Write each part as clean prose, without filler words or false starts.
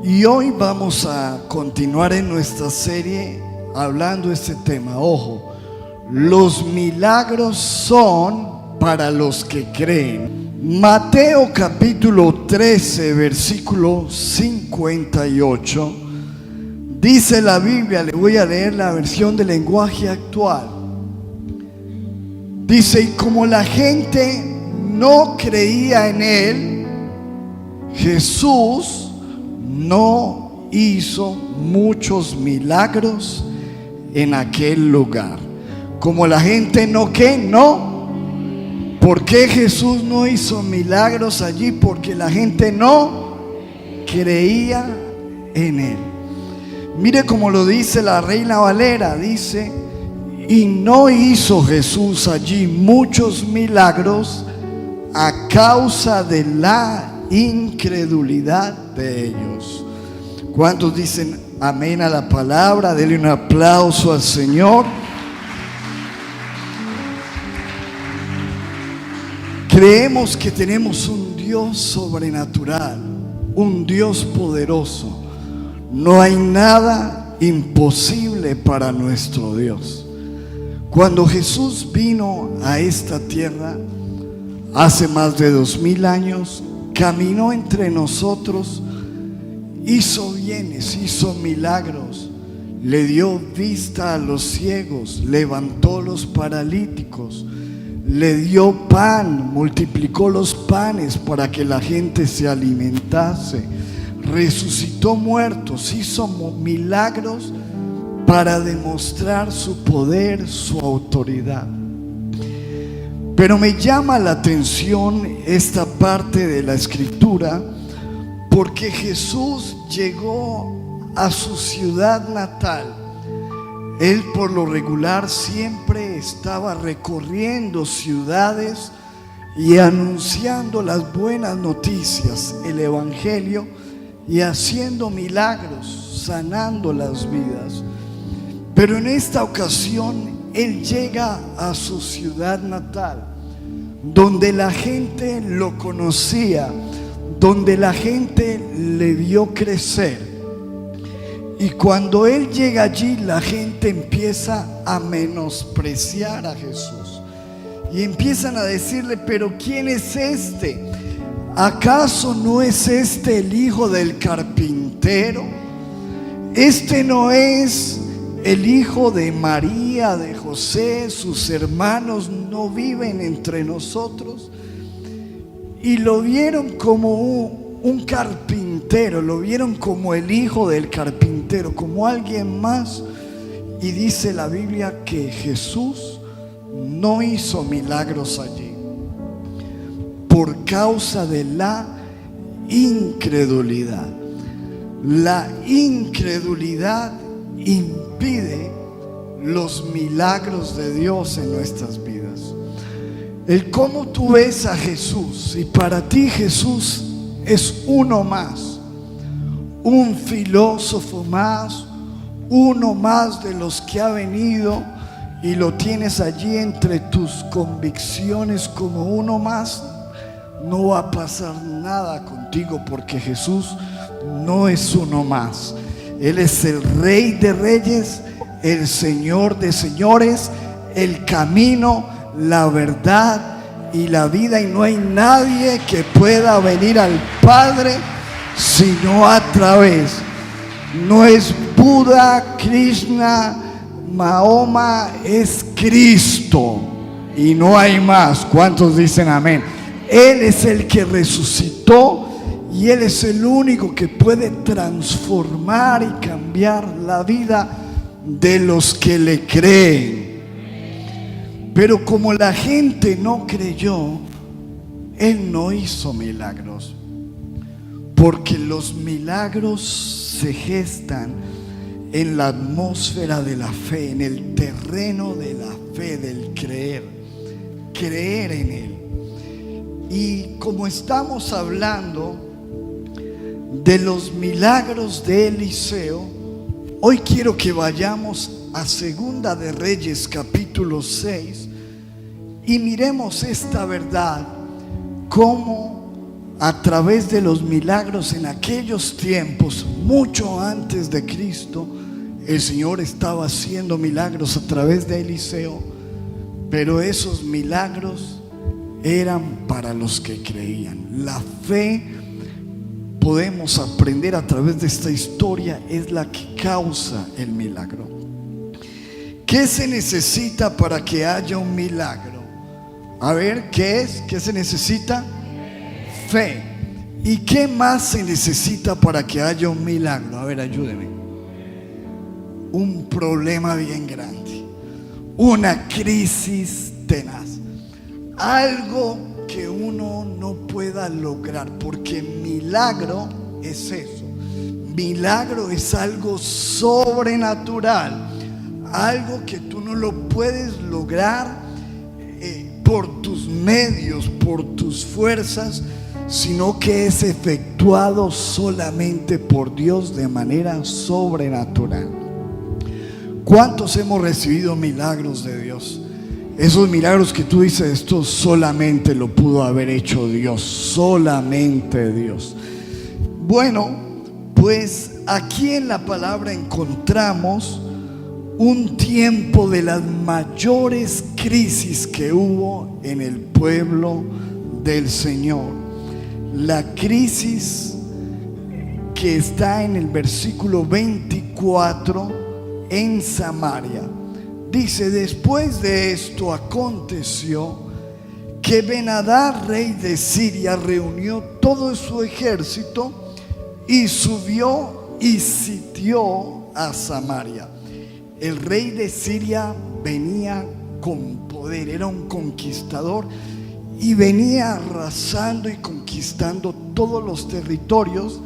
Y hoy vamos a continuar en nuestra serie hablando de este tema. Ojo, los milagros son para los que creen. Mateo capítulo 13, versículo 58. Dice la Biblia, le voy a leer la versión del lenguaje actual. Dice: y como la gente no creía en él, Jesús no hizo muchos milagros en aquel lugar. Como la gente no, ¿qué? No. ¿Por qué Jesús no hizo milagros allí? Porque la gente no creía en él. Mire cómo lo dice la Reina Valera, dice: y no hizo Jesús allí muchos milagros a causa de la incredulidad de ellos. ¿Cuántos dicen amén a la palabra? Denle un aplauso al Señor. Creemos que tenemos un Dios sobrenatural, un Dios poderoso. No hay nada imposible para nuestro Dios. Cuando Jesús vino a esta tierra hace más de 2000 años, caminó entre nosotros, hizo bienes, hizo milagros, le dio vista a los ciegos, levantó los paralíticos, le dio pan, multiplicó los panes para que la gente se alimentase, resucitó muertos, hizo milagros para demostrar su poder, su autoridad. Pero me llama la atención esta parte de la escritura, porque Jesús llegó a su ciudad natal. Él por lo regular siempre estaba recorriendo ciudades y anunciando las buenas noticias, el evangelio, y haciendo milagros, sanando las vidas. Pero en esta ocasión Él llega a su ciudad natal, donde la gente lo conocía, donde la gente le vio crecer. Y cuando Él llega allí, la gente empieza a menospreciar a Jesús. Y empiezan a decirle: pero ¿quién es este? ¿Acaso no es este el hijo del carpintero? ¿Este no es el hijo de María, de José? ¿Sus hermanos no viven entre nosotros? Y lo vieron como un carpintero, lo vieron como el hijo del carpintero, como alguien más. Y dice la Biblia que Jesús no hizo milagros allí por causa de la incredulidad. La incredulidad impide los milagros de Dios en nuestras vidas. El cómo tú ves a Jesús, y para ti Jesús es uno más, un filósofo más, uno más de los que ha venido, y lo tienes allí entre tus convicciones como uno más, no va a pasar nada contigo, porque Jesús no es uno más. Él es el Rey de Reyes, el Señor de Señores, el camino, la verdad y la vida. Y no hay nadie que pueda venir al Padre sino a través. No es Buda, Krishna, Mahoma, es Cristo. Y no hay más. ¿Cuántos dicen amén? Él es el que resucitó. Y Él es el único que puede transformar y cambiar la vida de los que le creen. Pero como la gente no creyó, Él no hizo milagros. Porque los milagros se gestan en la atmósfera de la fe, en el terreno de la fe, del creer en Él. Y como estamos hablando de los milagros de Eliseo, hoy quiero que vayamos a Segunda de Reyes capítulo 6 y miremos esta verdad, cómo a través de los milagros en aquellos tiempos, mucho antes de Cristo, el Señor estaba haciendo milagros a través de Eliseo, pero esos milagros eran para los que creían. La fe, podemos aprender a través de esta historia, es la que causa el milagro. ¿Qué se necesita para que haya un milagro? A ver, ¿qué es? ¿Qué se necesita? Fe. ¿Y qué más se necesita para que haya un milagro? A ver, ayúdeme. Un problema bien grande, una crisis tenaz, algo que uno no pueda lograr, porque milagro es eso. Milagro es algo sobrenatural, algo que tú no lo puedes lograr por tus medios, por tus fuerzas, sino que es efectuado solamente por Dios de manera sobrenatural. ¿Cuántos hemos recibido milagros de Dios? Esos milagros que tú dices, esto solamente lo pudo haber hecho Dios, solamente Dios. Bueno, pues aquí en la palabra encontramos un tiempo de las mayores crisis que hubo en el pueblo del Señor. La crisis que está en el versículo 24 en Samaria. Dice: después de esto aconteció que Ben-Hadad, rey de Siria, reunió todo su ejército y subió y sitió a Samaria. El rey de Siria venía con poder, era un conquistador y venía arrasando y conquistando todos los territorios,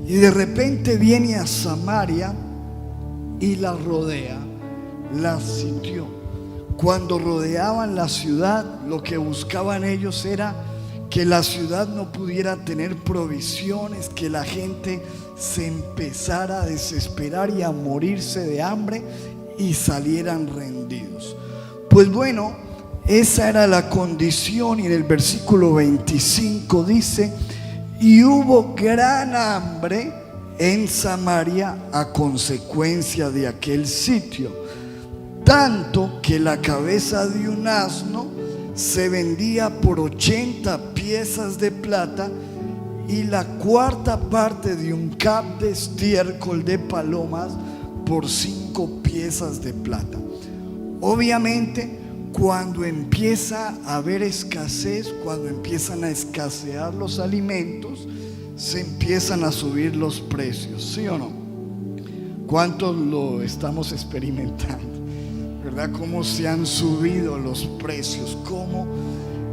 y de repente viene a Samaria y la rodea, la sitió. Cuando rodeaban la ciudad, lo que buscaban ellos era que la ciudad no pudiera tener provisiones, que la gente se empezara a desesperar y a morirse de hambre y salieran rendidos. Pues bueno, esa era la condición, y en el versículo 25 dice: y hubo gran hambre en Samaria a consecuencia de aquel sitio, tanto que la cabeza de un asno se vendía por 80 piezas de plata, y la cuarta parte de un cap de estiércol de palomas por 5 piezas de plata. Obviamente, cuando empieza a haber escasez, cuando empiezan a escasear los alimentos, se empiezan a subir los precios, ¿sí o no? ¿Cuántos lo estamos experimentando? ¿Verdad? Cómo se han subido los precios, cómo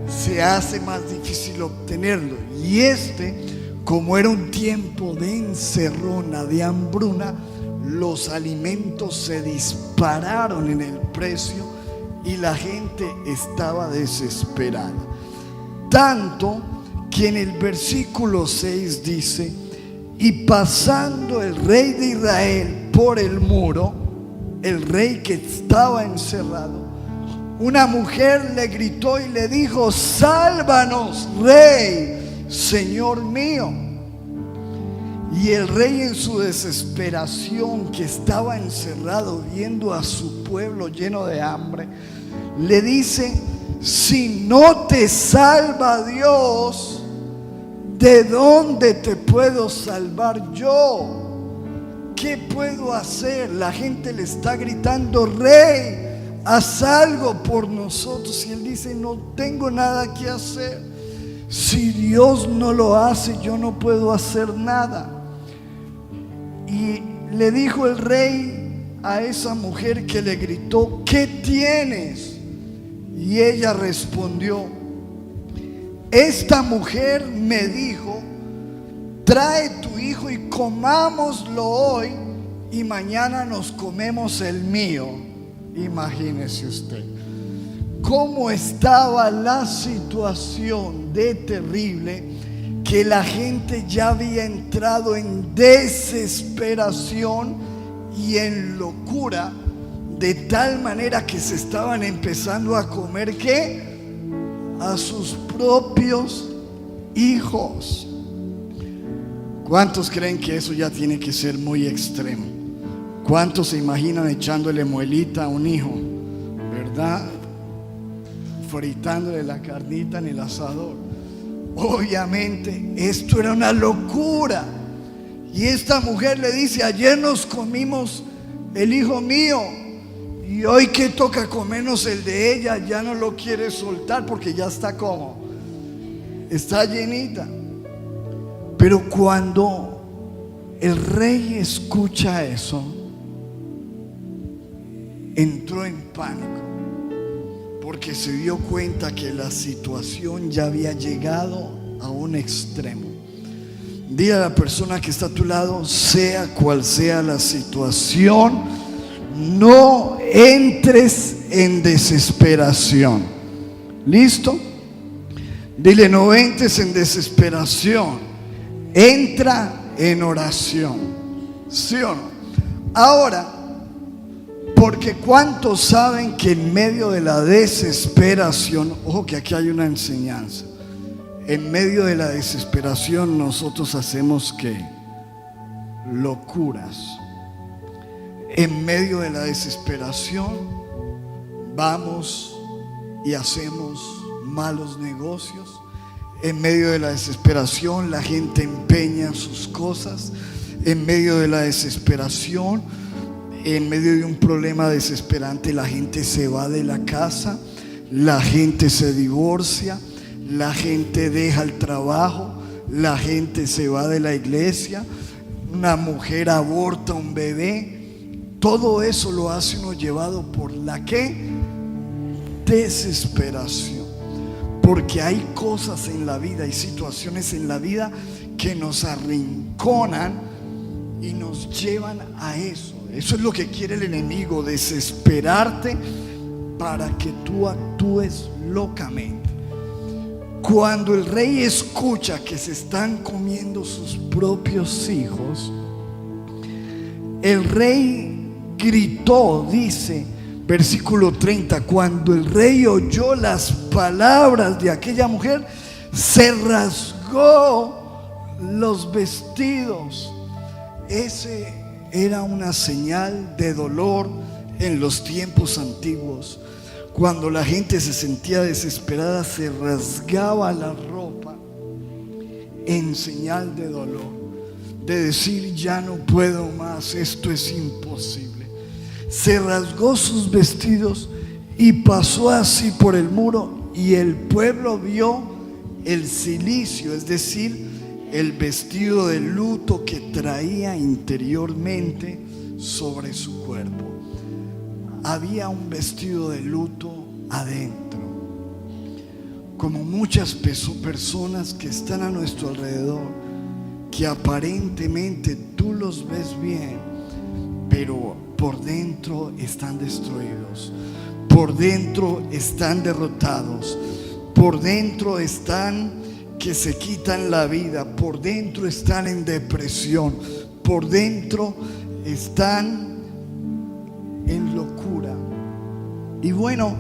se hace más difícil obtenerlo. Y como era un tiempo de encerrona, de hambruna, los alimentos se dispararon en el precio y la gente estaba desesperada. Tanto que en el versículo 6 dice: y pasando el rey de Israel por el muro, el rey que estaba encerrado, una mujer le gritó y le dijo: sálvanos, rey, señor mío. Y el rey, en su desesperación, que estaba encerrado viendo a su pueblo lleno de hambre, le dice: si no te salva Dios, ¿de dónde te puedo salvar yo? ¿Qué puedo hacer? La gente le está gritando: rey, haz algo por nosotros. Y él dice: no tengo nada que hacer. Si Dios no lo hace, yo no puedo hacer nada. Y le dijo el rey a esa mujer que le gritó: ¿qué tienes? Y ella respondió: esta mujer me dijo: trae tu hijo y comámoslo hoy, y mañana nos comemos el mío. Imagínese usted cómo estaba la situación de terrible, que la gente ya había entrado en desesperación y en locura, de tal manera que se estaban empezando a comer, ¿qué? A sus propios hijos. ¿Cuántos creen que eso ya tiene que ser muy extremo? ¿Cuántos se imaginan echándole muelita a un hijo, verdad? Fritándole la carnita en el asador. Obviamente esto era una locura. Y esta mujer le dice: ayer nos comimos el hijo mío y hoy que toca comernos el de ella, ya no lo quiere soltar porque ya está como, está llenita. Pero cuando el rey escucha eso, entró en pánico, porque se dio cuenta que la situación ya había llegado a un extremo. Dile a la persona que está a tu lado: sea cual sea la situación, no entres en desesperación. ¿Listo? Dile: no entres en desesperación, entra en oración. ¿Sí o no? Ahora, porque ¿cuántos saben que en medio de la desesperación, ojo que aquí hay una enseñanza, en medio de la desesperación nosotros hacemos ¿qué? Locuras. En medio de la desesperación vamos y hacemos malos negocios. En medio de la desesperación la gente empeña sus cosas. En medio de la desesperación, en medio de un problema desesperante, la gente se va de la casa, la gente se divorcia, la gente deja el trabajo, la gente se va de la iglesia, una mujer aborta un bebé. Todo eso lo hace uno llevado por la ¿qué? Desesperación. Porque hay cosas en la vida, hay situaciones en la vida que nos arrinconan y nos llevan a eso. Eso es lo que quiere el enemigo: desesperarte para que tú actúes locamente. Cuando el rey escucha que se están comiendo sus propios hijos, el rey gritó, dice versículo 30, cuando el rey oyó las palabras de aquella mujer, se rasgó los vestidos. Ese era una señal de dolor en los tiempos antiguos. Cuando la gente se sentía desesperada, se rasgaba la ropa en señal de dolor, de decir: ya no puedo más, esto es imposible. Se rasgó sus vestidos y pasó así por el muro, y el pueblo vio el cilicio, es decir, el vestido de luto que traía interiormente sobre su cuerpo. Había un vestido de luto adentro. Como muchas personas que están a nuestro alrededor, que aparentemente tú los ves bien, pero por dentro están destruidos, por dentro están derrotados, por dentro están que se quitan la vida, por dentro están en depresión, por dentro están en locura. Y bueno,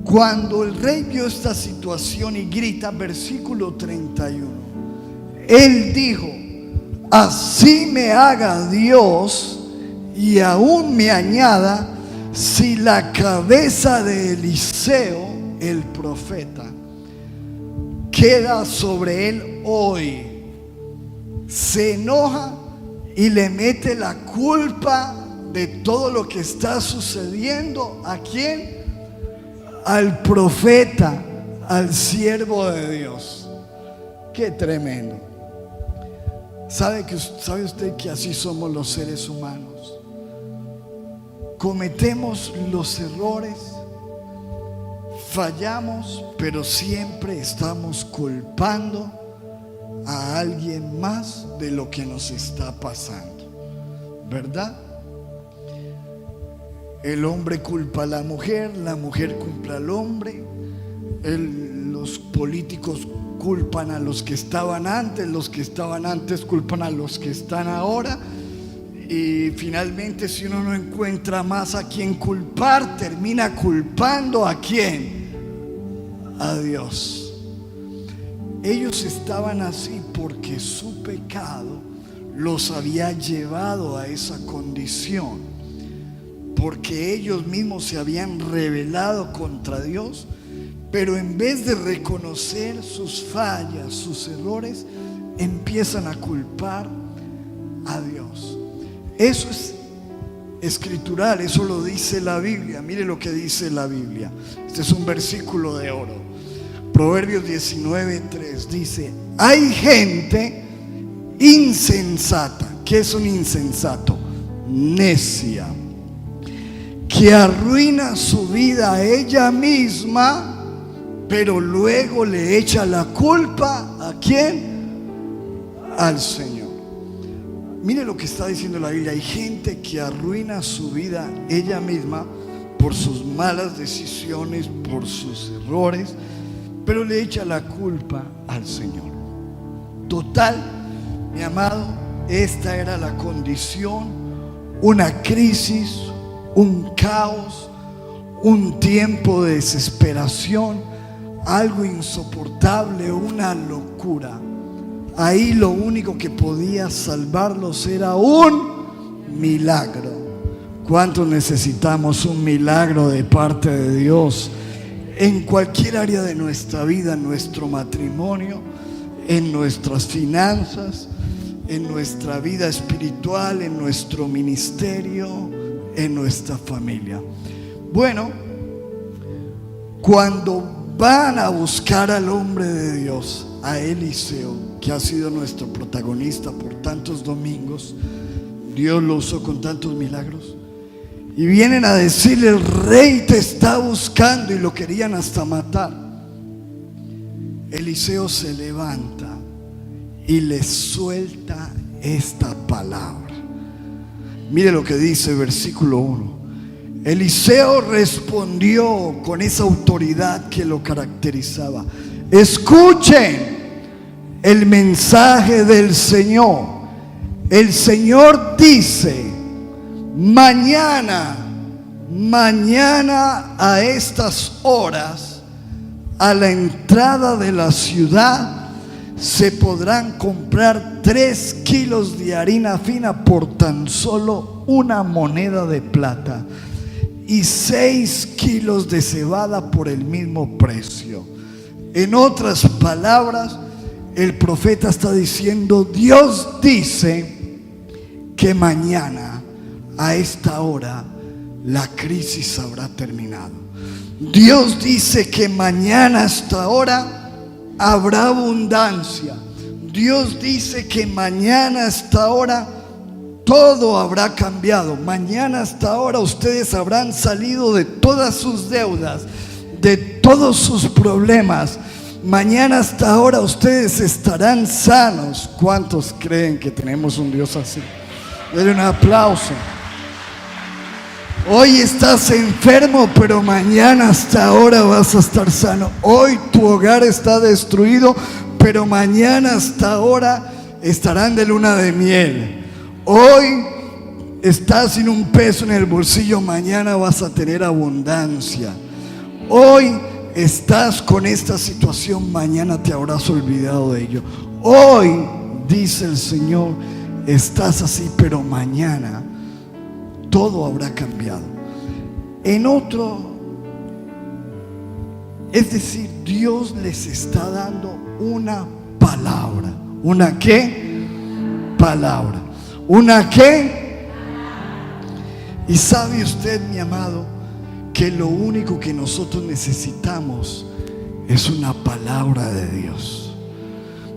cuando el rey vio esta situación y grita, versículo 31, él dijo: así me haga Dios y aún me añada, si la cabeza de Eliseo, el profeta, queda sobre él hoy. Se enoja y le mete la culpa de todo lo que está sucediendo. ¿A quién? Al profeta, al siervo de Dios. Qué tremendo. ¿Sabe usted que así somos los seres humanos? Cometemos los errores, fallamos, pero siempre estamos culpando a alguien más de lo que nos está pasando, ¿verdad? El hombre culpa a la mujer culpa al hombre, los políticos culpan a los que estaban antes culpan a los que están ahora. Y finalmente, si uno no encuentra más a quien culpar, termina culpando ¿a quién? A Dios. Ellos estaban así porque su pecado los había llevado a esa condición, porque ellos mismos se habían rebelado contra Dios, pero en vez de reconocer sus fallas, sus errores, empiezan a culpar a Dios. Eso es escritural, eso lo dice la Biblia. Mire lo que dice la Biblia. Este es un versículo de oro. Proverbios 19:3 dice: hay gente insensata. ¿Qué es un insensato? Necia, que arruina su vida a ella misma, pero luego le echa la culpa ¿a quién? Al Señor. Mire lo que está diciendo la Biblia. Hay gente que arruina su vida ella misma por sus malas decisiones, por sus errores, pero le echa la culpa al Señor. Total, mi amado, esta era la condición, una crisis, un caos, un tiempo de desesperación, algo insoportable, una locura. Ahí lo único que podía salvarlos era un milagro. ¿Cuántos necesitamos un milagro de parte de Dios? En cualquier área de nuestra vida, en nuestro matrimonio, en nuestras finanzas, en nuestra vida espiritual, en nuestro ministerio, en nuestra familia. Bueno, cuando van a buscar al hombre de Dios, a Eliseo, que ha sido nuestro protagonista por tantos domingos, Dios lo usó con tantos milagros, y vienen a decirle: el rey te está buscando, y lo querían hasta matar. Eliseo se levanta y le suelta esta palabra. Mire lo que dice versículo 1. Eliseo respondió con esa autoridad que lo caracterizaba: escuchen el mensaje del Señor. El Señor dice: mañana a estas horas, a la entrada de la ciudad, se podrán comprar 3 kilos de harina fina por tan solo una moneda de plata, y 6 kilos de cebada por el mismo precio. En otras palabras, el profeta está diciendo: Dios dice que mañana a esta hora la crisis habrá terminado. Dios dice que mañana a esta hora habrá abundancia. Dios dice que mañana a esta hora todo habrá cambiado. Mañana hasta ahora ustedes habrán salido de todas sus deudas, de todos sus problemas. Mañana hasta ahora ustedes estarán sanos. ¿Cuántos creen que tenemos un Dios así? Denle un aplauso. Hoy estás enfermo, pero mañana hasta ahora vas a estar sano. Hoy tu hogar está destruido, pero mañana hasta ahora estarán de luna de miel. Hoy estás sin un peso en el bolsillo, mañana vas a tener abundancia. Hoy estás con esta situación, mañana te habrás olvidado de ello. Hoy, dice el Señor, estás así, pero mañana todo habrá cambiado. En otro, es decir, Dios les está dando una palabra. ¿Una qué? Palabra. ¿Una qué? Y sabe usted, mi amado, que lo único que nosotros necesitamos es una palabra de Dios.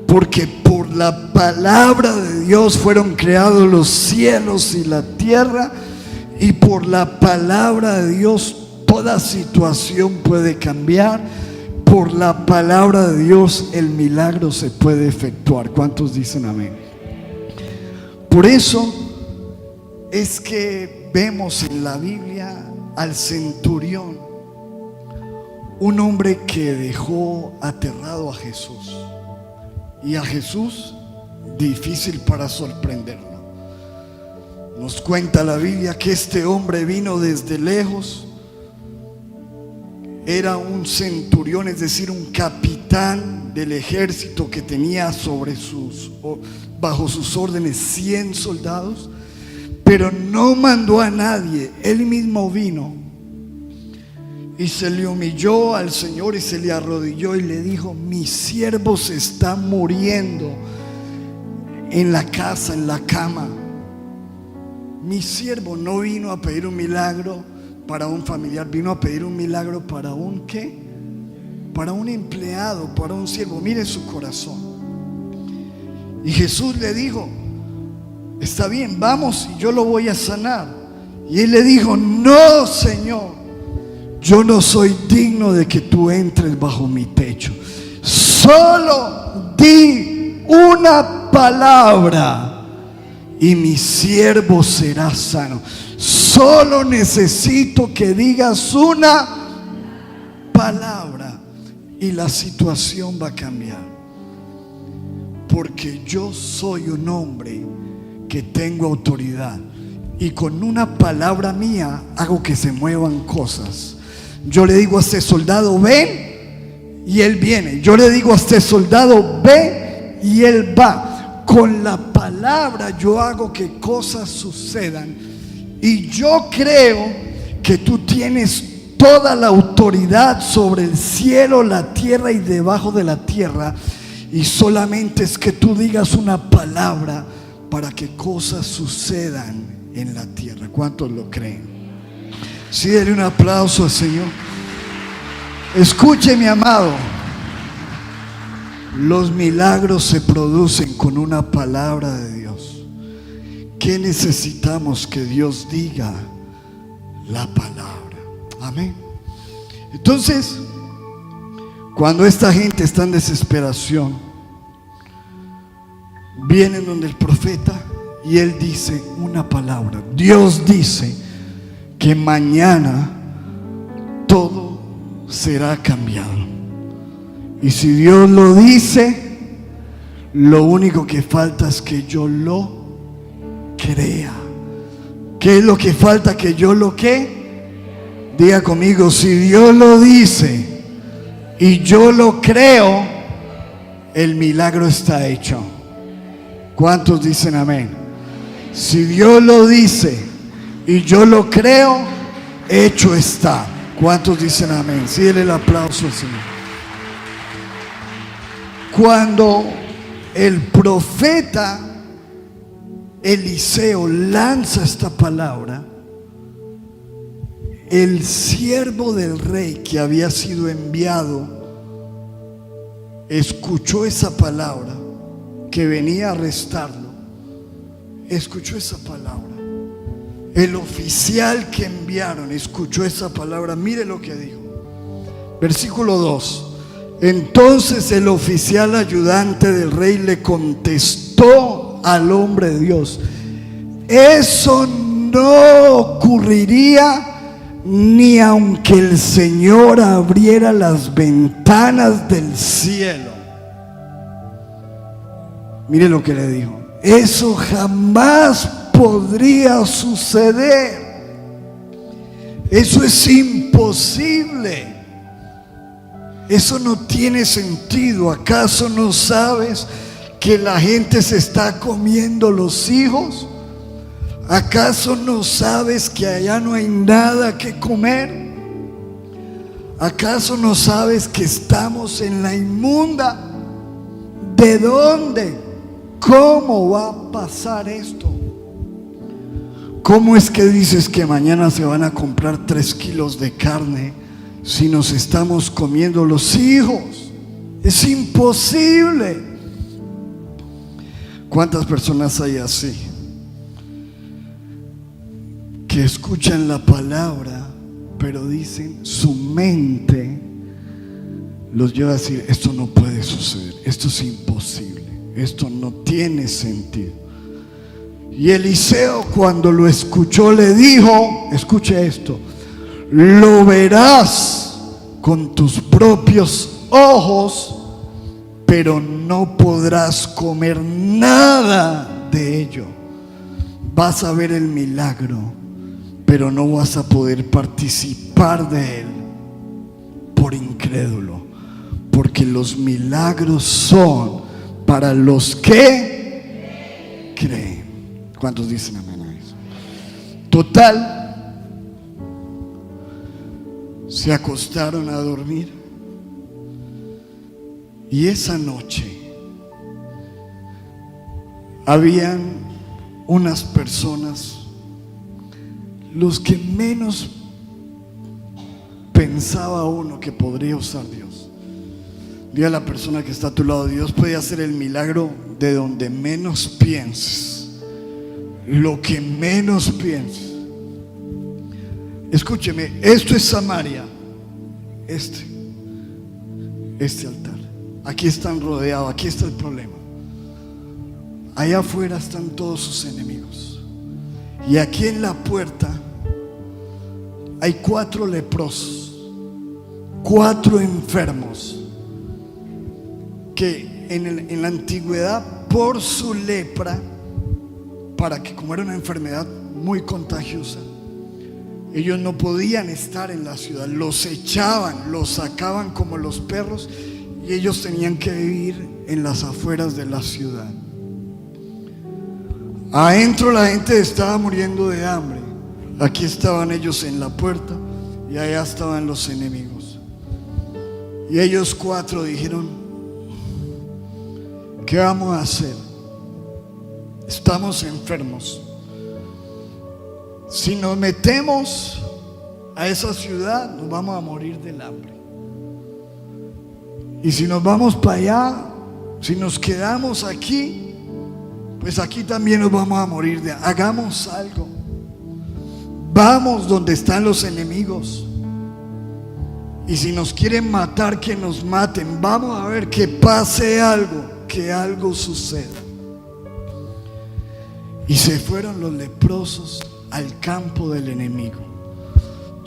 Porque por la palabra de Dios fueron creados los cielos y la tierra, y por la palabra de Dios toda situación puede cambiar. Por la palabra de Dios el milagro se puede efectuar. ¿Cuántos dicen amén? Por eso es que vemos en la Biblia al centurión, un hombre que dejó aterrado a Jesús, y a Jesús difícil para sorprenderlo. Nos cuenta la Biblia que este hombre vino desde lejos. era un centurión, es decir, un capitán del ejército que tenía bajo sus órdenes 100 soldados, pero no mandó a nadie. Él mismo vino y se le humilló al Señor y se le arrodilló y le dijo: mi siervo se está muriendo en la casa, en la cama. Mi siervo no vino a pedir un milagro para un familiar, vino a pedir un milagro para un ¿qué? Para un empleado, para un siervo. Mire su corazón. Y Jesús le dijo: está bien, vamos y yo lo voy a sanar. Y él le dijo: no, Señor, yo no soy digno de que tú entres bajo mi techo. Solo di una palabra y mi siervo será sano. Solo necesito que digas una palabra y la situación va a cambiar. Porque yo soy un hombre que tengo autoridad y con una palabra mía hago que se muevan cosas. Yo le digo a este soldado: ven, y él viene. Yo le digo a este soldado: ve, y él va. Con la palabra yo hago que cosas sucedan. Y yo creo que tú tienes toda la autoridad sobre el cielo, la tierra y debajo de la tierra. Y solamente es que tú digas una palabra para que cosas sucedan en la tierra. ¿Cuántos lo creen? Sí, denle un aplauso al Señor. Escuche, mi amado, los milagros se producen con una palabra de Dios. ¿Qué necesitamos? Que Dios diga la palabra. Amén. Entonces, cuando esta gente está en desesperación, vienen donde el profeta y él dice una palabra. Dios dice que mañana todo será cambiado. Y si Dios lo dice, lo único que falta es que yo lo crea. ¿Qué es lo que falta? Que yo lo ¿qué? Diga conmigo: si Dios lo dice y yo lo creo, el milagro está hecho. ¿Cuántos dicen amén? Si Dios lo dice y yo lo creo, hecho está. ¿Cuántos dicen amén? Sí, denle el aplauso al Señor. Cuando el profeta Eliseo lanza esta palabra, el siervo del rey que había sido enviado escuchó esa palabra, que venía a arrestarlo. Escuchó esa palabra. El oficial que enviaron escuchó esa palabra. Mire lo que dijo. Versículo 2. Entonces el oficial ayudante del rey le contestó al hombre de Dios: eso no ocurriría ni aunque el Señor abriera las ventanas del cielo. Mire lo que le dijo: eso jamás podría suceder. Eso es imposible. Eso no tiene sentido. ¿Acaso no sabes que la gente se está comiendo los hijos? ¿Acaso no sabes que allá no hay nada que comer? ¿Acaso no sabes que estamos en la inmunda? ¿De dónde? ¿Cómo va a pasar esto? ¿Cómo es que dices que mañana se van a comprar 3 kilos de carne si nos estamos comiendo los hijos? Es imposible. ¿Cuántas personas hay así? Que escuchan la palabra, pero dicen, su mente los lleva a decir: esto no puede suceder, esto es imposible, esto no tiene sentido. Y Eliseo, cuando lo escuchó, le dijo: escuche esto, lo verás con tus propios ojos, pero no podrás comer nada de ello. Vas a ver el milagro, pero no vas a poder participar de él. por incrédulo, porque los milagros son para los que creen. ¿Cuántos dicen amén a eso? Total, se acostaron a dormir, y esa noche habían unas personas, los que menos pensaba uno que podría usar Dios. Dile a la persona que está a tu lado: Dios puede hacer el milagro de donde menos pienses, lo que menos pienses. Escúcheme, esto es Samaria, este altar. Aquí están rodeados, aquí está el problema. Allá afuera están todos sus enemigos, y aquí en la puerta hay 4 leprosos, 4 enfermos, que en la antigüedad, por su lepra, para que, como era una enfermedad muy contagiosa, ellos no podían estar en la ciudad, los echaban, los sacaban como los perros, y ellos tenían que vivir en las afueras de la ciudad. Adentro la gente estaba muriendo de hambre, aquí estaban ellos en la puerta, y allá estaban los enemigos. Y ellos 4 dijeron: ¿qué vamos a hacer? Estamos enfermos. Si nos metemos a esa ciudad, nos vamos a morir del hambre. Y si nos vamos para allá, si nos quedamos aquí, pues aquí también nos vamos a morir de hambre. Hagamos algo. Vamos donde están los enemigos, y si nos quieren matar, que nos maten. Vamos a ver que pase algo, que algo suceda. Y se fueron los leprosos al campo del enemigo.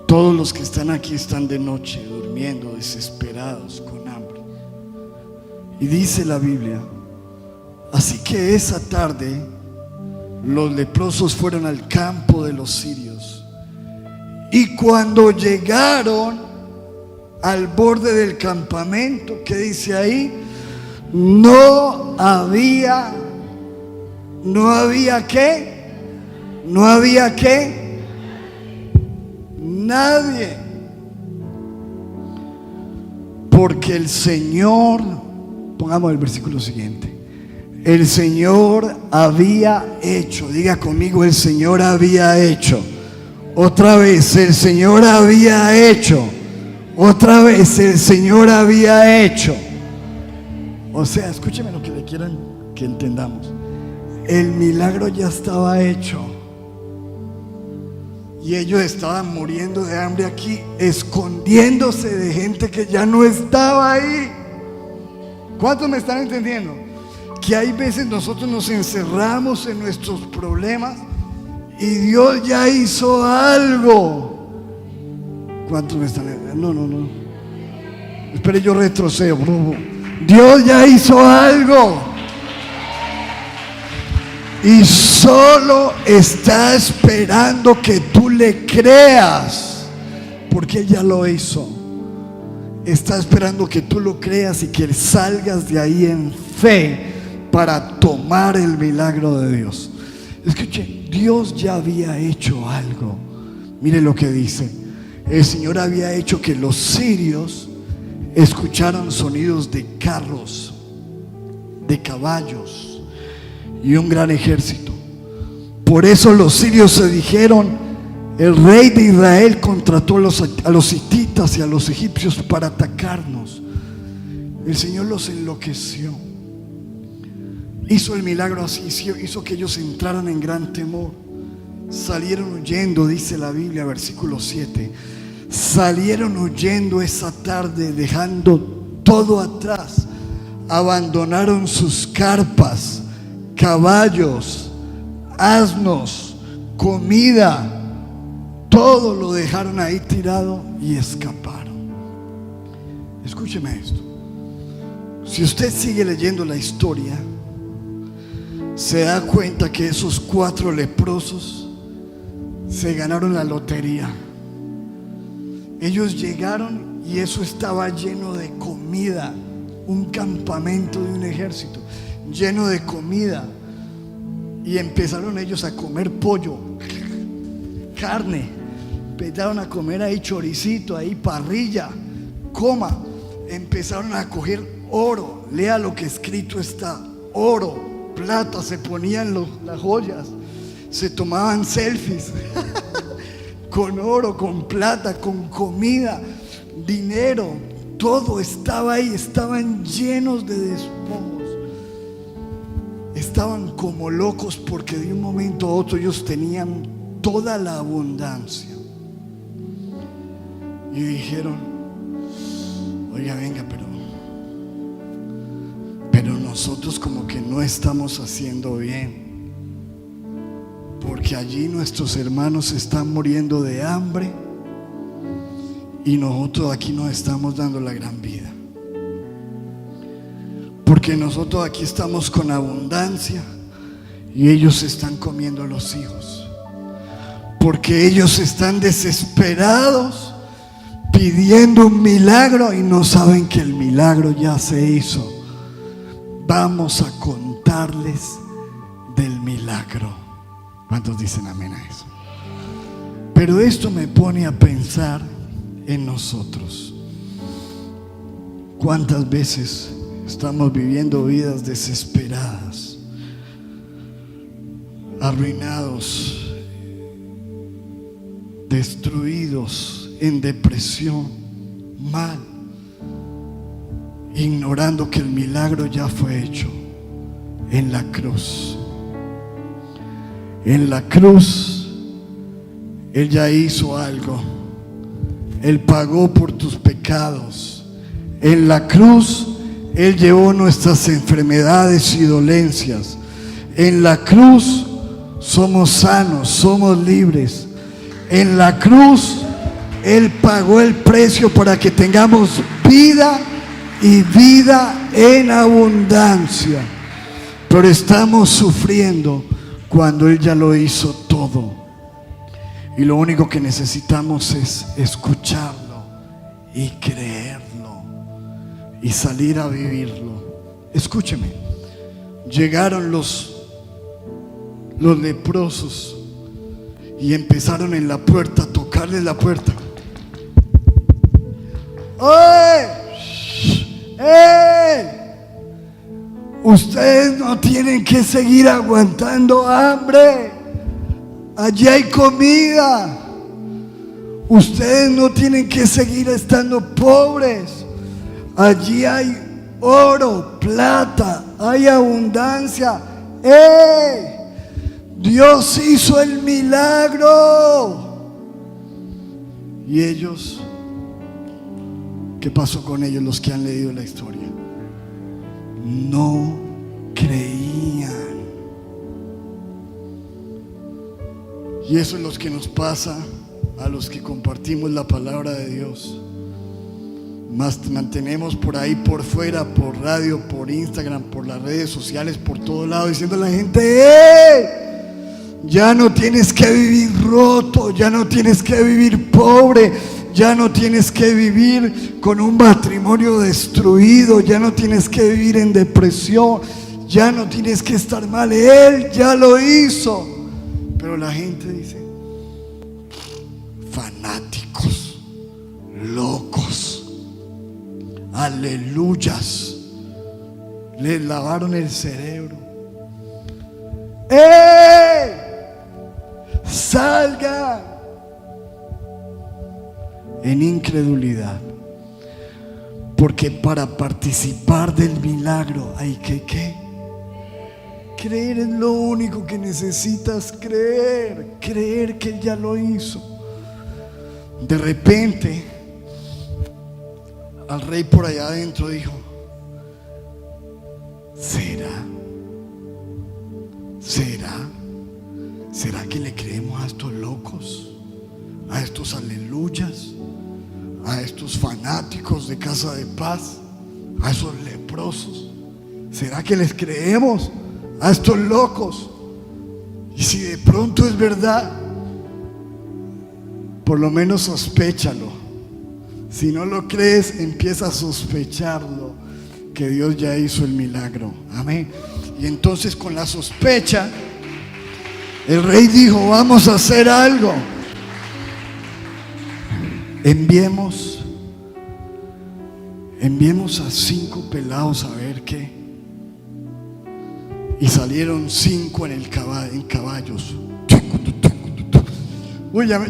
Todos los que están aquí están de noche, durmiendo, desesperados, con hambre. Y dice la Biblia: así que esa tarde los leprosos fueron al campo de los sirios, y cuando llegaron al borde del campamento, ¿qué dice ahí? No había ¿qué? Nadie. Porque el Señor, pongamos el versículo siguiente, el Señor había hecho, diga conmigo: el Señor había hecho. Otra vez: el Señor había hecho. Otra vez: el Señor había hecho. O sea, escúcheme lo que le quieran que entendamos. El milagro ya estaba hecho, y ellos estaban muriendo de hambre aquí, escondiéndose de gente que ya no estaba ahí. ¿Cuántos me están entendiendo? Que hay veces nosotros nos encerramos en nuestros problemas, y Dios ya hizo algo. ¿Cuántos me están entendiendo? No. Espere, yo retrocedo. Dios ya hizo algo, y solo está esperando que tú le creas, porque Él ya lo hizo. Está esperando que tú lo creas y que salgas de ahí en fe para tomar el milagro de Dios. Escuche, Dios ya había hecho algo. Mire lo que dice: el Señor había hecho que los sirios escucharan sonidos de carros, de caballos y un gran ejército. Por eso los sirios se dijeron: el rey de Israel contrató a los hititas y a los egipcios para atacarnos. El Señor los enloqueció. Hizo el milagro así, hizo que ellos entraran en gran temor. Salieron huyendo, dice la Biblia, versículo 7. Salieron huyendo esa tarde, dejando todo atrás. Abandonaron sus carpas, caballos, asnos, comida. Todo lo dejaron ahí tirado y escaparon. Escúcheme esto. Si usted sigue leyendo la historia, se da cuenta que esos 4 leprosos se ganaron la lotería. Ellos llegaron y eso estaba lleno de comida, un campamento de un ejército lleno de comida. Y empezaron ellos a comer pollo, carne, empezaron a comer ahí choricito, ahí parrilla, coma. Empezaron a coger oro, lea lo que escrito está: oro, plata, se ponían las joyas, se tomaban selfies con oro, con plata, con comida, dinero, todo estaba ahí, estaban llenos de despojos. Estaban como locos porque de un momento a otro ellos tenían toda la abundancia. Y dijeron: oiga, venga, pero nosotros como que no estamos haciendo bien, porque allí nuestros hermanos están muriendo de hambre y nosotros aquí nos estamos dando la gran vida. Porque nosotros aquí estamos con abundancia y ellos están comiendo los hijos. Porque ellos están desesperados pidiendo un milagro y no saben que el milagro ya se hizo. Vamos a contarles del milagro. ¿Cuántos dicen amén a eso? Pero esto me pone a pensar en nosotros. ¿Cuántas veces estamos viviendo vidas desesperadas, arruinados, destruidos, en depresión, mal, ignorando que el milagro ya fue hecho en la cruz? En la cruz Él ya hizo algo. Él pagó por tus pecados. En la cruz Él llevó nuestras enfermedades y dolencias. En la cruz somos sanos, somos libres. En la cruz Él pagó el precio para que tengamos vida y vida en abundancia. Pero estamos sufriendo cuando Él ya lo hizo todo. Y lo único que necesitamos es escucharlo y creerlo y salir a vivirlo. Escúcheme, llegaron los leprosos y empezaron en la puerta a tocarle la puerta. ¡Ey! ¡Ey! Ustedes no tienen que seguir aguantando hambre. Allí hay comida. Ustedes no tienen que seguir estando pobres. Allí hay oro, plata, hay abundancia. ¡Ey! Dios hizo el milagro. Y ellos, ¿qué pasó con ellos, los que han leído la historia? No creían. Y eso es lo que nos pasa a los que compartimos la palabra de Dios. Mantenemos por ahí por fuera, por radio, por Instagram, por las redes sociales, por todo lado, diciendo a la gente: ¡hey! Ya no tienes que vivir roto, ya no tienes que vivir pobre, ya no tienes que vivir con un matrimonio destruido, ya no tienes que vivir en depresión, ya no tienes que estar mal. Él ya lo hizo. Pero la gente dice: fanáticos, locos, aleluyas, les lavaron el cerebro. ¡Ey! Salga en incredulidad, porque para participar del milagro hay que ¿qué? Creer. Es lo único que necesitas, creer que Él ya lo hizo. De repente al rey por allá adentro dijo: ¿Será que le creemos a estos locos, a estos aleluyas, a estos fanáticos de Casa de Paz, a esos leprosos? ¿Será que les creemos a estos locos? Y si de pronto es verdad, por lo menos sospéchalo. Si no lo crees, empieza a sospecharlo, que Dios ya hizo el milagro. Amén. Y entonces con la sospecha, el rey dijo: vamos a hacer algo. Enviemos a 5 pelados a ver qué. Y salieron 5 en caballos. Uy, ya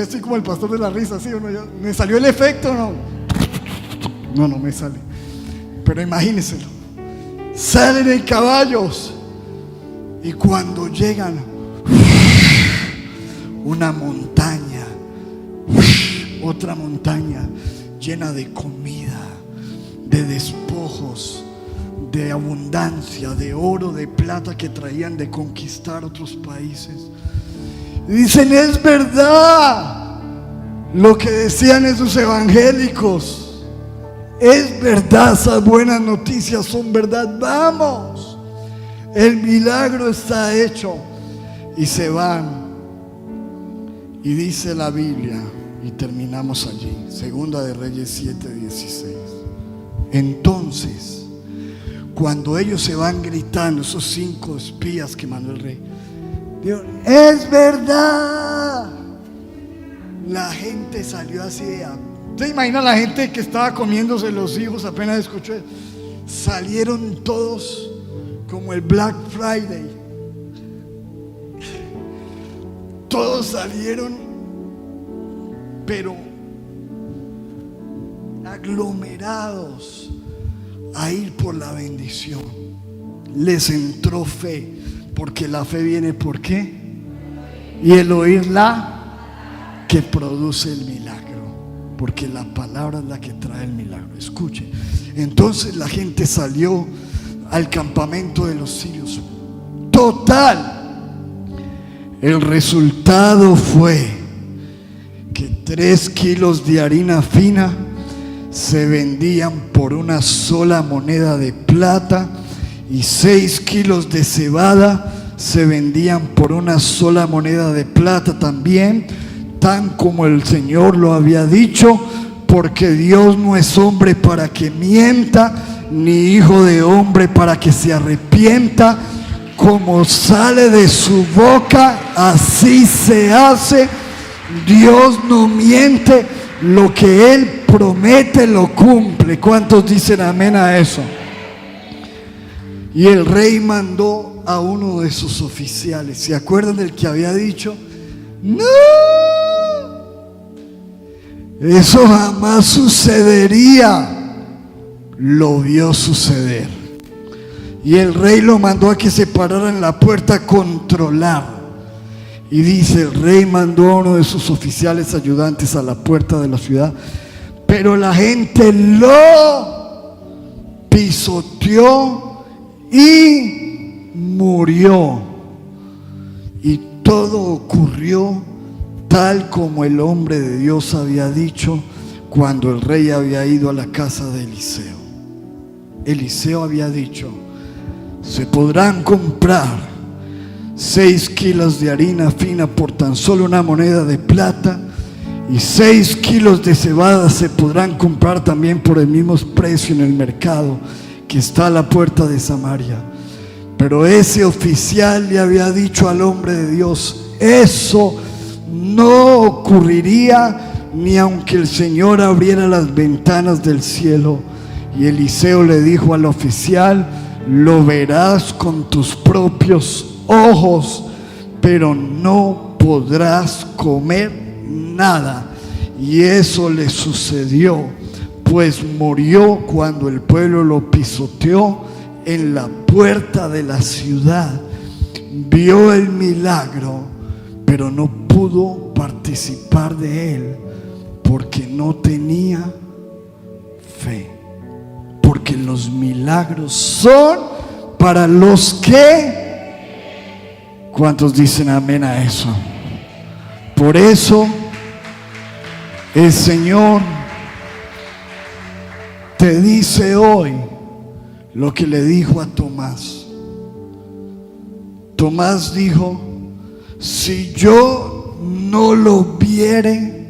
estoy como el pastor de la risa, ¿sí o no? ¿Me salió el efecto o no? No me sale. Pero imagínenselo. Salen en caballos. Y cuando llegan, una montaña, otra montaña llena de comida, de despojos, de abundancia, de oro, de plata que traían de conquistar otros países. Y dicen: es verdad lo que decían esos evangélicos, es verdad, esas buenas noticias son verdad, vamos, el milagro está hecho. Y se van. Y dice la Biblia, y terminamos allí, Segunda de Reyes 7:16. Entonces, cuando ellos se van gritando, esos 5 espías que mandó el rey, Dios, es verdad, la gente salió así. ¿Te imaginas la gente que estaba comiéndose los hijos apenas escuchó eso? Salieron todos como el Black Friday. Todos salieron, pero aglomerados a ir por la bendición. Les entró fe, porque la fe viene ¿por qué? Y el oírla que produce el milagro, porque la palabra es la que trae el milagro. Escuche, entonces la gente salió al campamento de los sirios. Total, el resultado fue que 3 kilos de harina fina se vendían por una sola moneda de plata, y 6 kilos de cebada se vendían por una sola moneda de plata también, tan como el Señor lo había dicho, porque Dios no es hombre para que mienta, ni hijo de hombre para que se arrepienta. Como sale de su boca, así se hace. Dios no miente, lo que Él promete lo cumple. ¿Cuántos dicen amén a eso? Y el rey mandó a uno de sus oficiales. ¿Se acuerdan del que había dicho: no, eso jamás sucedería? Lo vio suceder. Y el rey lo mandó a que se parara en la puerta a controlar. Y dice: el rey mandó a uno de sus oficiales ayudantes a la puerta de la ciudad, pero la gente lo pisoteó y murió. Y todo ocurrió tal como el hombre de Dios había dicho cuando el rey había ido a la casa de Eliseo. Eliseo había dicho: se podrán comprar 6 kilos de harina fina por tan solo una moneda de plata, y 6 kilos de cebada se podrán comprar también por el mismo precio en el mercado que está a la puerta de Samaria. Pero ese oficial le había dicho al hombre de Dios: eso no ocurriría ni aunque el Señor abriera las ventanas del cielo. Y Eliseo le dijo al oficial: lo verás con tus propios ojos, pero no podrás comer nada. Y eso le sucedió, pues murió cuando el pueblo lo pisoteó en la puerta de la ciudad. Vio el milagro, pero no pudo participar de él porque no tenía fe. Porque los milagros son para los que... ¿Cuántos dicen amén a eso? Por eso el Señor te dice hoy lo que le dijo a Tomás. Tomás dijo: si yo no lo viere,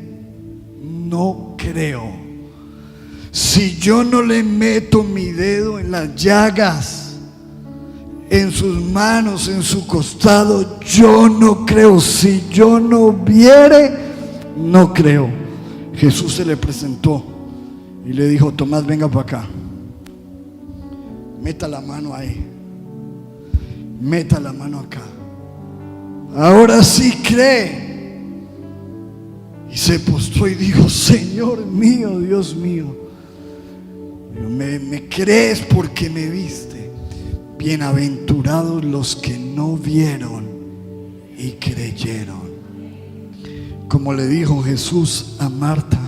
no creo. si yo no le meto mi dedo en las llagas, en sus manos, en su costado, yo no creo. Si yo no viere, no creo. Jesús se le presentó y le dijo: Tomás, venga para acá, meta la mano ahí, meta la mano acá, ahora sí cree. Y se postró y dijo: Señor mío, Dios mío, me crees porque me viste. Bienaventurados los que no vieron y creyeron. Como le dijo Jesús a Marta: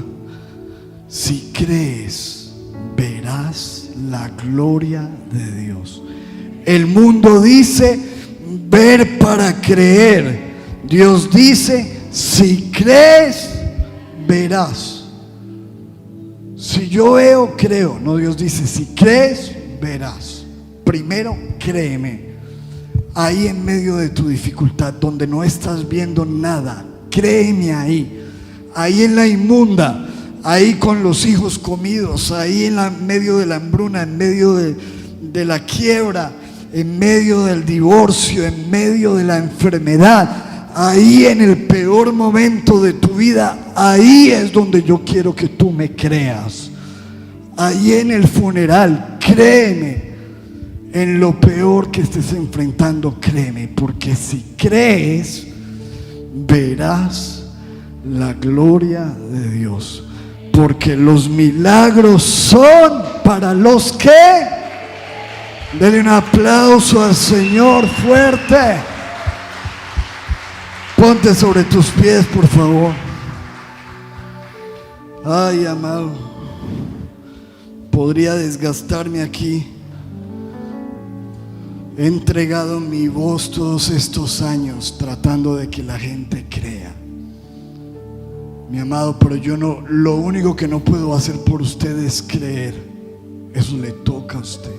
si crees, verás la gloria de Dios. El mundo dice ver para creer. Dios dice: si crees, verás. Si yo veo, creo. No, Dios dice: si crees, verás. Primero, créeme. Ahí en medio de tu dificultad, donde no estás viendo nada, créeme ahí. Ahí en la inmunda, ahí con los hijos comidos, ahí en medio de la hambruna, en medio de la quiebra, en medio del divorcio, en medio de la enfermedad, ahí en el peor momento de tu vida, ahí es donde yo quiero que tú me creas. Ahí en el funeral, créeme. En lo peor que estés enfrentando, créeme, porque si crees, verás la gloria de Dios. Porque los milagros son para los que... Denle un aplauso al Señor fuerte. Ponte sobre tus pies, por favor. Ay, amado, podría desgastarme aquí. He entregado mi voz todos estos años tratando de que la gente crea, mi amado, pero yo no, lo único que no puedo hacer por usted es creer. Eso le toca a usted.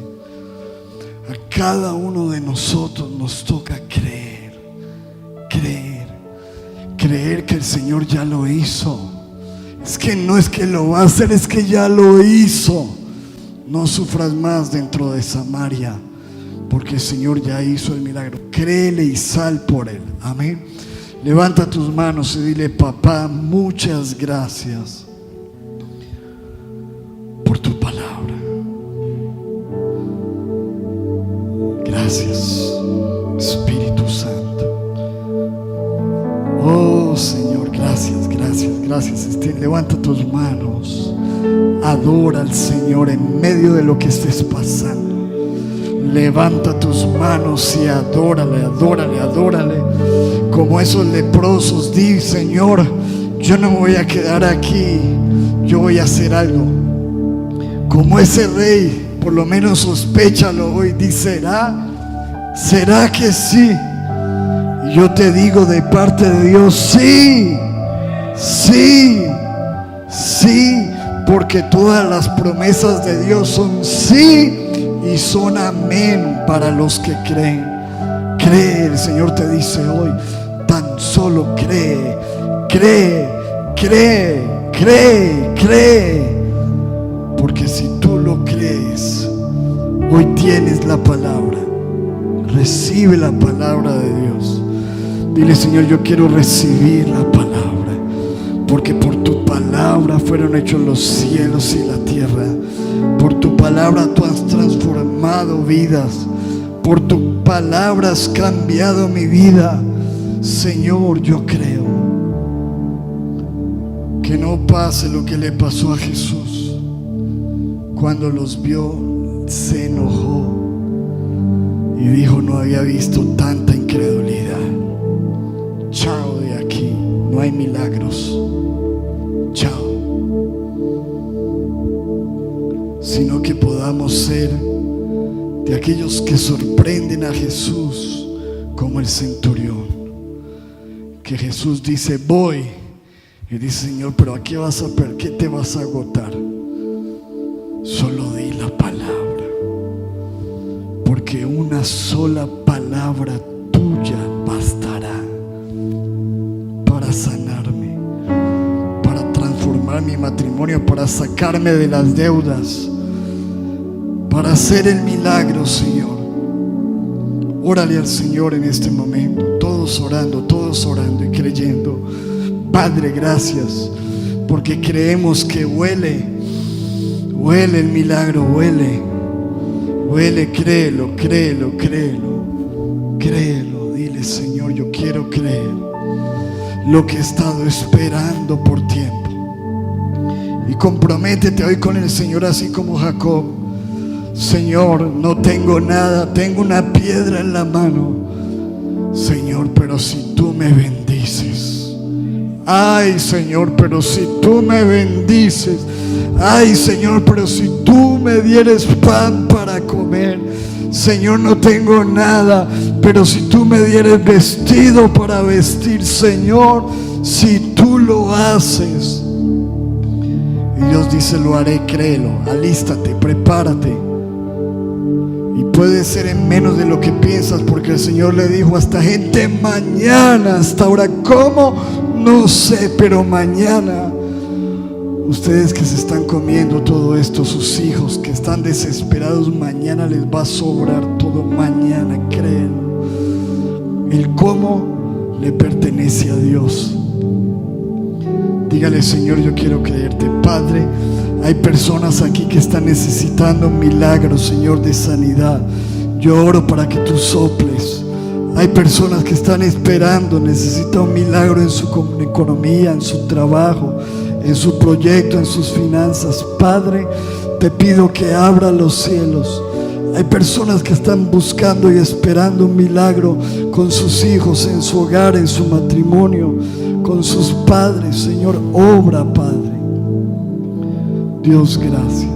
A cada uno de nosotros nos toca creer, creer que el Señor ya lo hizo. Es que no es que lo va a hacer, es que ya lo hizo. No sufras más dentro de Samaria, porque el Señor ya hizo el milagro. Créele y sal por él. Amén. Levanta tus manos y dile: Papá, muchas gracias por tu palabra. Gracias, Espíritu Santo. Oh Señor, gracias, gracias, gracias. Levanta tus manos. Adora al Señor en medio de lo que estés pasando. Levanta tus manos y adórale, adórale, adórale. Como esos leprosos, di: Señor, yo no me voy a quedar aquí, yo voy a hacer algo. Como ese rey, por lo menos sospéchalo hoy. Di: ¿será que sí? Y yo te digo de parte de Dios: sí, sí, sí. Porque todas las promesas de Dios son sí y son amén para los que creen. Cree, el Señor te dice hoy: tan solo cree, cree, cree, cree, cree. Porque si tú lo crees, hoy tienes la palabra. Recibe la palabra de Dios. Dile: Señor, yo quiero recibir la palabra, porque por tu palabra fueron hechos los cielos y la tierra. Por tu palabra tú has transformado vidas. Por tu palabra has cambiado mi vida. Señor, yo creo. Que no pase lo que le pasó a Jesús. Cuando los vio, se enojó y dijo: no había visto tanta incredulidad. Chao de aquí, no hay milagros. Chao. Sino que podamos ser de aquellos que sorprenden a Jesús, como el centurión, que Jesús dice: voy, y dice: Señor, pero ¿a qué vas a perder? ¿Qué te vas a agotar? Solo di la palabra, porque una sola palabra tuya bastará para sanarme, para transformar mi matrimonio, para para sacarme de las deudas, para hacer el milagro, Señor. Órale al Señor en este momento, todos orando y creyendo. Padre, gracias, porque creemos que huele el milagro, huele, créelo. Dile, Señor, yo quiero creer lo que he estado esperando por tiempo. Y comprométete hoy con el Señor, así como Jacob. Señor, no tengo nada, tengo una piedra en la mano, Señor, pero si tú me bendices. Ay, Señor, pero si tú me bendices. Ay, Señor, pero si tú me dieres pan para comer. Señor, no tengo nada, pero si tú me dieres vestido para vestir. Señor, si tú lo haces. Y Dios dice, lo haré, créelo, alístate, prepárate. Y puede ser en menos de lo que piensas, porque el Señor le dijo a esta gente: mañana, hasta ahora, ¿cómo? No sé, pero mañana. Ustedes que se están comiendo todo esto, sus hijos que están desesperados, mañana les va a sobrar todo. Mañana, créelo. El cómo le pertenece a Dios. Dígale: Señor, yo quiero creerte. Padre, hay personas aquí que están necesitando un milagro, Señor, de sanidad. Yo oro para que tú soples. Hay personas que están esperando, necesitan un milagro en su economía, en su trabajo, en su proyecto, en sus finanzas. Padre, te pido que abra los cielos. Hay personas que están buscando y esperando un milagro con sus hijos, en su hogar, en su matrimonio, con sus padres. Señor, obra, Padre. Dios, gracias.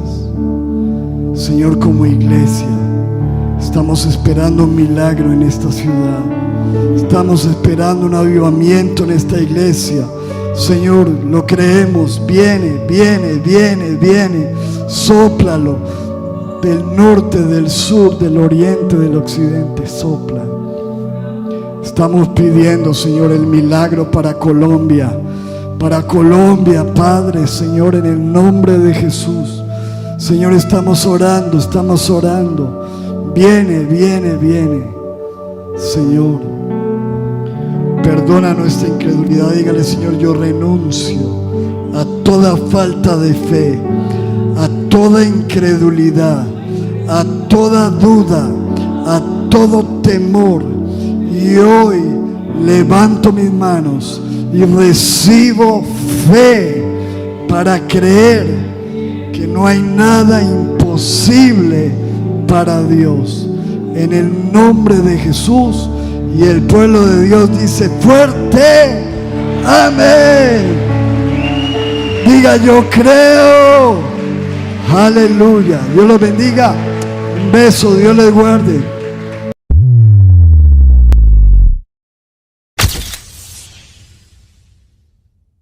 Señor, como iglesia estamos esperando un milagro en esta ciudad. Estamos esperando un avivamiento en esta iglesia. Señor, lo creemos. Viene. Sóplalo del norte, del sur, del oriente, del occidente. Sopla. Estamos pidiendo, Señor, el milagro para Colombia. Para Colombia, Padre, Señor, en el nombre de Jesús. Señor, estamos orando. Viene. Señor, perdona nuestra incredulidad. Dígale: Señor, yo renuncio a toda falta de fe, a toda incredulidad, a toda duda, a todo temor. Y hoy levanto mis manos y recibo fe para creer que no hay nada imposible para Dios. En el nombre de Jesús. Y el pueblo de Dios dice fuerte: amén. Diga: yo creo. Aleluya. Dios los bendiga. Un beso. Dios les guarde.